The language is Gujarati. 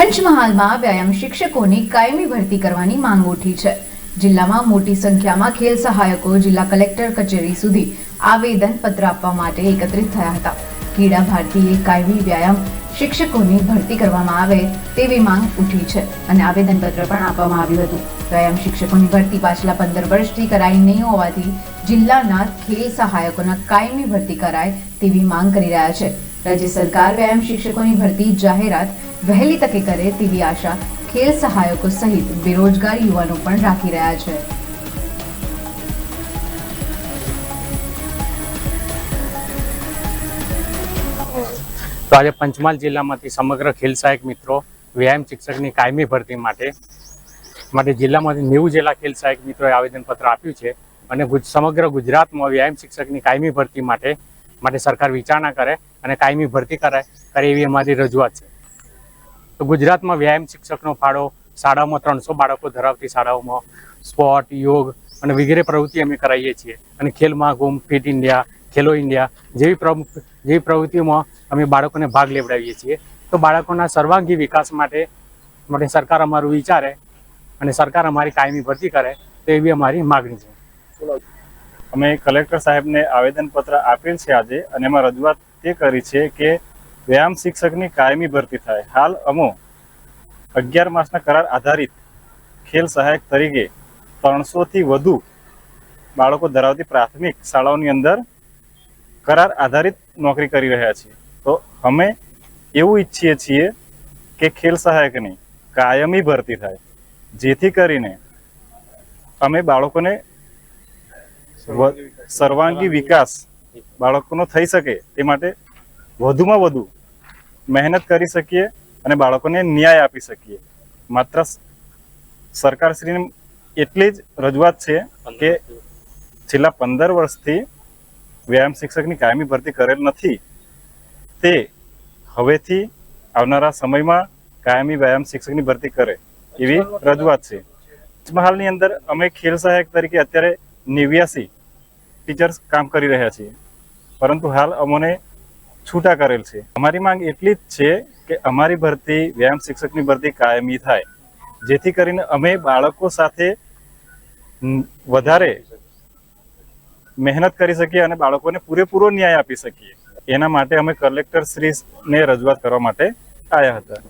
પંચમહાલમાં વ્યાયામ શિક્ષકોની કાયમી ભરતી કરવાની માંગ ઉઠી છે। જિલ્લામાં મોટી સંખ્યામાં ખેલ સહાયકો જિલ્લા કલેક્ટર કચેરી સુધી આવેદન પત્ર આપવા માટે એકત્રિત થયા હતા। ક્રીડા ભારતીએ કાયમી વ્યાયામ શિક્ષકોની ભરતી કરવામાં આવે તેવી માંગ ઉઠી છે અને આવેદનપત્ર પણ આપવામાં આવ્યું હતું। વ્યાયામ શિક્ષકોની ભરતી પાછલા 15 વર્ષથી કરાઈ નહીં હોવાથી જિલ્લાના ખેલ સહાયકોના કાયમી ભરતી કરાય તેવી માંગ કરી રહ્યા છે। રાજ્ય સરકાર વ્યાયામ શિક્ષકોની ભરતી જાહેરાત વહેલી તકે કરે તેવી આશા ખેલ સહાયકો સહિત બેરોજગાર યુવાનો પણ રાખી રહ્યા છે। તો આજે પંચમહાલ જિલ્લામાંથી સમગ્ર ખેલ સહાયક મિત્રો વ્યાયામ શિક્ષકની કાયમી ભરતી માટે જિલ્લામાંથી 90 જેટલા ખેલ સહાયક મિત્રોએ આવેદનપત્ર આપ્યું છે અને સમગ્ર ગુજરાતમાં વ્યાયામ શિક્ષકની કાયમી ભરતી માટે સરકાર વિચારણા કરે અને કાયમી ભરતી કરે એવી અમારી રજૂઆત છે। તો ગુજરાતમાં વ્યાયામ શિક્ષકનો ફાળો શાળાઓમાં 300 બાળકો ધરાવતી શાળાઓમાં સ્પોર્ટ, યોગ અને વગેરે પ્રવૃત્તિ અમે કરાવીએ છીએ અને ખેલ મહાકુંભ, ફિટ ઇન્ડિયા, ખેલો ઇન્ડિયા જેવી પ્રવૃત્તિઓમાં અમે બાળકોને ભાગ લેવડાવીએ છીએ। તો બાળકોના સર્વાંગી વિકાસ માટે સરકાર અમારું વિચારે અને સરકાર અમારી કાયમી ભરતી કરે તો એવી અમારી માગણી છે। અમે કલેક્ટર સાહેબને આવેદનપત્ર આપેલ છે આજે અને એમાં રજૂઆત તે કરી છે કે વ્યાયામ શિક્ષકની કાયમી ભરતી થાય। હાલ અમો 11 માસના કરાર આધારિત ખેલ સહાયક તરીકે 300 થી વધુ બાળકો ધરાવતી પ્રાથમિક શાળાઓની અંદર કરાર આધારિત નોકરી કરી રહ્યા છીએ। તો અમે એવું ઈચ્છીએ છીએ કે ખેલ સહાયકની કાયમી ભરતી થાય, જેથી કરીને અમે બાળકોને સર્વાંગી વિકાસ બાળકોનો થઈ શકે તે માટે વધુમાં વધુ મહેનત કરી શકીએ અને બાળકોને ન્યાય આપી શકીએ। માત્ર સરકારશ્રીને એટલી જ રજૂઆત છે કે છેલ્લા 15 વર્ષથી વ્યાયામ શિક્ષકની કાયમી ભરતી કરેલ નથી, તે હવેથી આવનારા સમયમાં કાયમી વ્યાયામ શિક્ષકની ભરતી કરે એવી રજૂઆત છે। પંચમહાલની અંદર અમે ખેલ સહાયક તરીકે અત્યારે 89 ટીચર્સ કામ કરી રહ્યા છીએ, પરંતુ હાલ અમોને છૂટા કરેલ છે। અમારી માંગ એટલી જ છે કે અમારી ભરતી વ્યાયામ શિક્ષકની ભરતી કાયમી થાય, જેથી કરીને અમે બાળકો સાથે વધારે મહેનત કરી શકીએ અને બાળકોને પૂરેપૂરો ન્યાય આપી શકીએ। એના માટે અમે કલેક્ટર શ્રીને રજૂઆત કરવા માટે આવ્યા હતા।